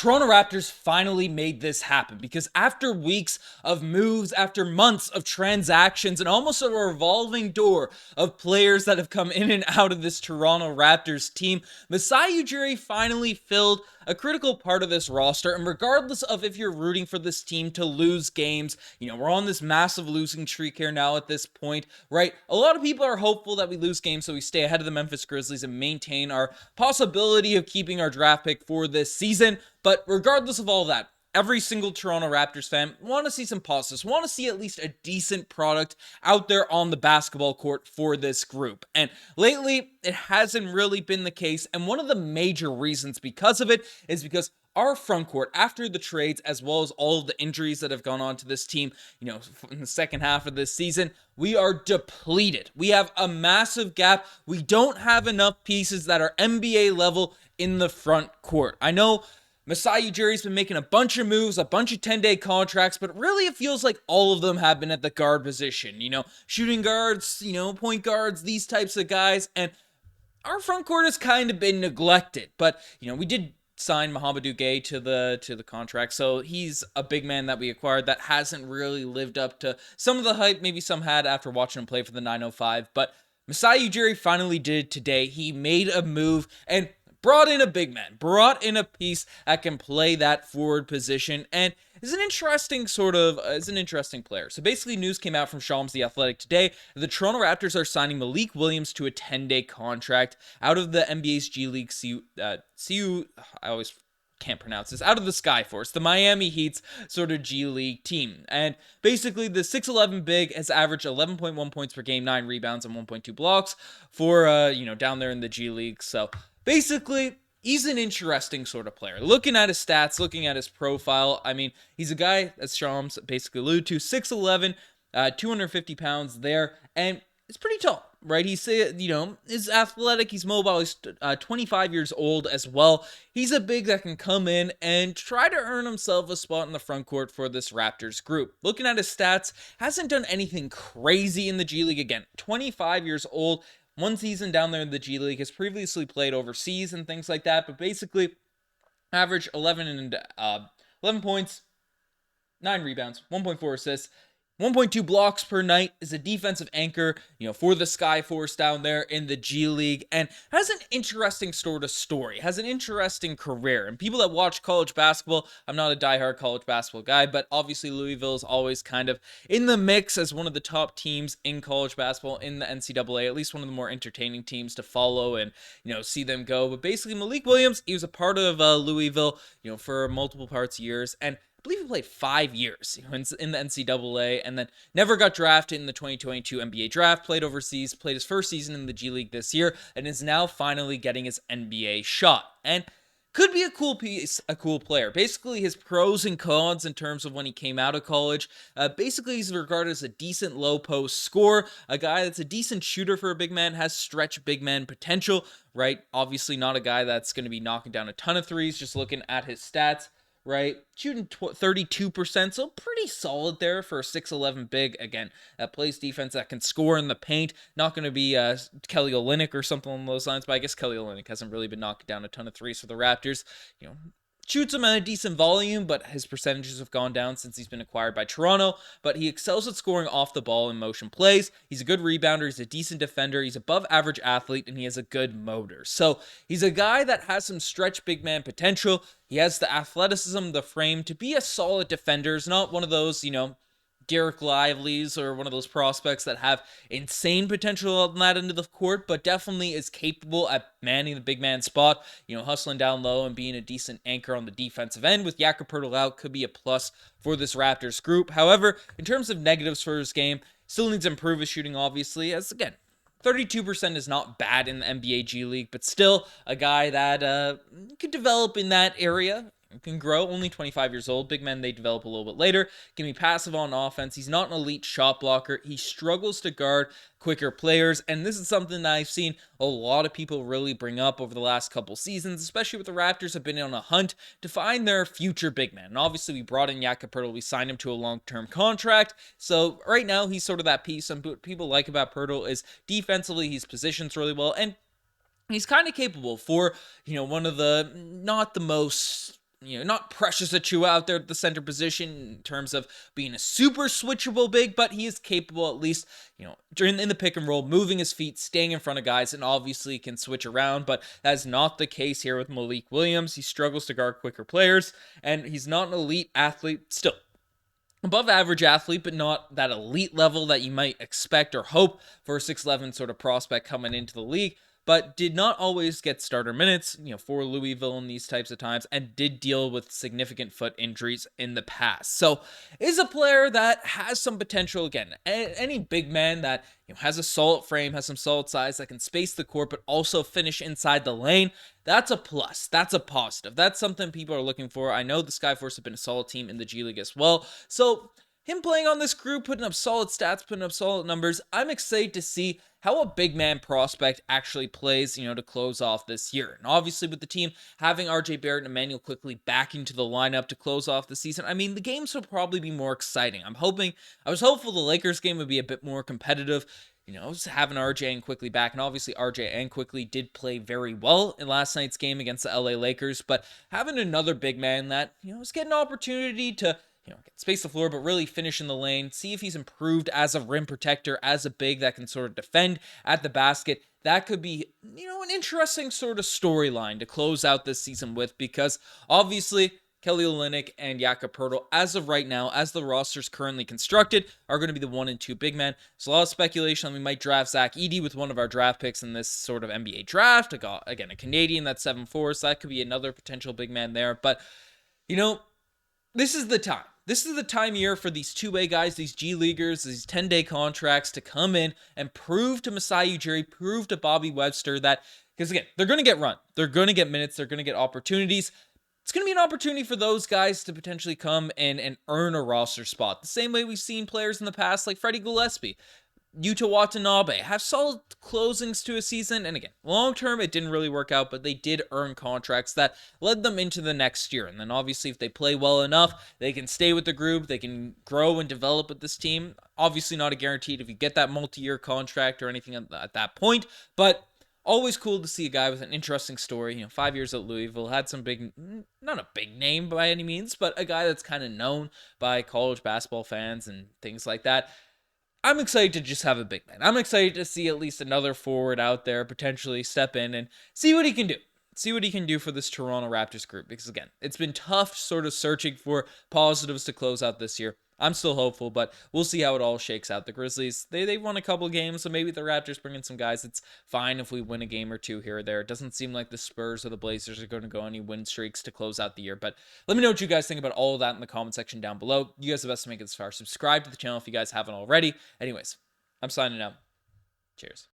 Toronto Raptors finally made this happen because after weeks of moves, after months of transactions, and almost a revolving door of players that have come in and out of this Toronto Raptors team, Masai Ujiri finally filled a critical part of this roster. And regardless of if you're rooting for this team to lose games, we're on this massive losing streak here now at this point, right? A lot of people are hopeful that we lose games so we stay ahead of the Memphis Grizzlies and maintain our possibility of keeping our draft pick for this season. But regardless of all that, every single Toronto Raptors fan want to see some positives, want to see at least a decent product out there on the basketball court for this group. And lately, it hasn't really been the case. And one of the major reasons because of it is because our front court, after the trades, as well as all of the injuries that have gone on to this team, in the second half of this season, we are depleted. We have a massive gap. We don't have enough pieces that are NBA level in the front court. I know Masai Ujiri's been making a bunch of moves, a bunch of 10-day contracts, but really it feels like all of them have been at the guard position. Shooting guards, point guards, these types of guys. And our front court has kind of been neglected. But, we did sign Mohamedou Gay to the contract, so he's a big man that we acquired that hasn't really lived up to some of the hype maybe some had after watching him play for the 905. But Masai Ujiri finally did it today. He made a move and brought in a big man, brought in a piece that can play that forward position, and is an interesting player. So basically, news came out from Shams The Athletic today that the Toronto Raptors are signing Malik Williams to a 10-day contract out of the NBA's G League I always can't pronounce this, out of the Skyforce, the Miami Heat's sort of G League team. And basically, the 6'11 big has averaged 11.1 points per game, 9 rebounds, and 1.2 blocks for, down there in the G League. So basically, he's an interesting sort of player. Looking at his stats, looking at his profile, he's a guy, as Shams basically alluded to, 6'11", 250 pounds there, and it's pretty tall, right? He's, is athletic, he's mobile, he's 25 years old as well. He's a big that can come in and try to earn himself a spot in the front court for this Raptors group. Looking at his stats, hasn't done anything crazy in the G League. Again, 25 years old, one season down there in the G League, has previously played overseas and things like that, but basically average 11 points, 9 rebounds, 1.4 assists, 1.2 blocks per night, is a defensive anchor, for the Skyforce down there in the G League, and has an interesting sort of story, has an interesting career. And people that watch college basketball, I'm not a diehard college basketball guy, but obviously Louisville is always kind of in the mix as one of the top teams in college basketball in the NCAA, at least one of the more entertaining teams to follow and, see them go. But basically, Malik Williams, he was a part of Louisville, for multiple years, and I believe he played 5 years in the NCAA and then never got drafted in the 2022 NBA draft, played overseas, played his first season in the G League this year, and is now finally getting his NBA shot. And could be a cool piece, a cool player. Basically, his pros and cons in terms of when he came out of college. Basically, he's regarded as a decent low post scorer, a guy that's a decent shooter for a big man, has stretch big man potential, right? Obviously, not a guy that's going to be knocking down a ton of threes, just looking at his stats. Right, shooting 32%, so pretty solid there for a 6'11 big, again, that plays defense, that can score in the paint. Not going to be Kelly Olynyk or something along those lines, but I guess Kelly Olynyk hasn't really been knocking down a ton of threes for the Raptors. Shoots him at a decent volume, but his percentages have gone down since he's been acquired by Toronto. But he excels at scoring off the ball in motion plays. He's a good rebounder. He's a decent defender. He's above average athlete, and he has a good motor. So he's a guy that has some stretch big man potential. He has the athleticism, the frame to be a solid defender. He's not one of those, Derek Lively's or one of those prospects that have insane potential on that end of the court, but definitely is capable at manning the big man spot, hustling down low and being a decent anchor on the defensive end. With Jakob Poeltl out, could be a plus for this Raptors group. However, in terms of negatives for his game, still needs to improve his shooting, obviously, as again, 32% is not bad in the NBA G League, but still a guy that could develop in that area. Can grow, only 25 years old. Big men, they develop a little bit later. Can be passive on offense. He's not an elite shot blocker. He struggles to guard quicker players, and this is something that I've seen a lot of people really bring up over the last couple seasons, especially with the Raptors have been on a hunt to find their future big man. And obviously, we brought in Jakob Poeltl. We signed him to a long-term contract. So right now, he's sort of that piece. And what people like about Poeltl is defensively, he's positions really well, and he's kind of capable for, one of the, not the most not Precious Achua out there at the center position in terms of being a super switchable big, but he is capable at least, during in the pick and roll, moving his feet, staying in front of guys, and obviously can switch around, but that's not the case here with Malik Williams. He struggles to guard quicker players, and he's not an elite athlete still. Above average athlete, but not that elite level that you might expect or hope for a 6'11 sort of prospect coming into the league, but did not always get starter minutes, for Louisville in these types of times, and did deal with significant foot injuries in the past. So is a player that has some potential. Again, any big man that has a solid frame, has some solid size, that can space the court, but also finish inside the lane. That's a plus. That's a positive. That's something people are looking for. I know the Skyforce have been a solid team in the G League as well. So him playing on this group, putting up solid stats, putting up solid numbers, I'm excited to see how a big man prospect actually plays, to close off this year. And obviously with the team having RJ Barrett and Emmanuel quickly back into the lineup to close off the season, the games will probably be more exciting. I was hopeful the Lakers game would be a bit more competitive. Having RJ and Quickly back, and obviously RJ and Quickly did play very well in last night's game against the LA Lakers, but having another big man that, is getting an opportunity to space the floor, but really finish in the lane, see if he's improved as a rim protector, as a big that can sort of defend at the basket. That could be, an interesting sort of storyline to close out this season with, because obviously Kelly Olynyk and Jakob Poeltl, as of right now, as the roster's currently constructed, are going to be the 1 and 2 big men. There's a lot of speculation that we might draft Zach Edey with one of our draft picks in this sort of NBA draft. Again, a Canadian that's 7'4", so that could be another potential big man there. But, this is the time. This is the time year for these two-way guys, these G Leaguers, these 10-day contracts to come in and prove to Masai Ujiri, prove to Bobby Webster that, because again, they're going to get run. They're going to get minutes. They're going to get opportunities. It's going to be an opportunity for those guys to potentially come in and earn a roster spot. The same way we've seen players in the past like Freddie Gillespie, Yuta Watanabe, have solid closings to a season. And again, long term, it didn't really work out, but they did earn contracts that led them into the next year. And then obviously, if they play well enough, they can stay with the group. They can grow and develop with this team. Obviously, not a guaranteed if you get that multi-year contract or anything at that point, but always cool to see a guy with an interesting story. 5 years at Louisville, had some not a big name by any means, but a guy that's kind of known by college basketball fans and things like that. I'm excited to just have a big man. I'm excited to see at least another forward out there potentially step in and see what he can do. See what he can do for this Toronto Raptors group. Because again, it's been tough sort of searching for positives to close out this year. I'm still hopeful, but we'll see how it all shakes out. The Grizzlies, they won a couple games, so maybe the Raptors bring in some guys. It's fine if we win a game or two here or there. It doesn't seem like the Spurs or the Blazers are going to go any win streaks to close out the year. But let me know what you guys think about all of that in the comment section down below. You guys are the best to make it this far. Subscribe to the channel if you guys haven't already. Anyways, I'm signing out. Cheers.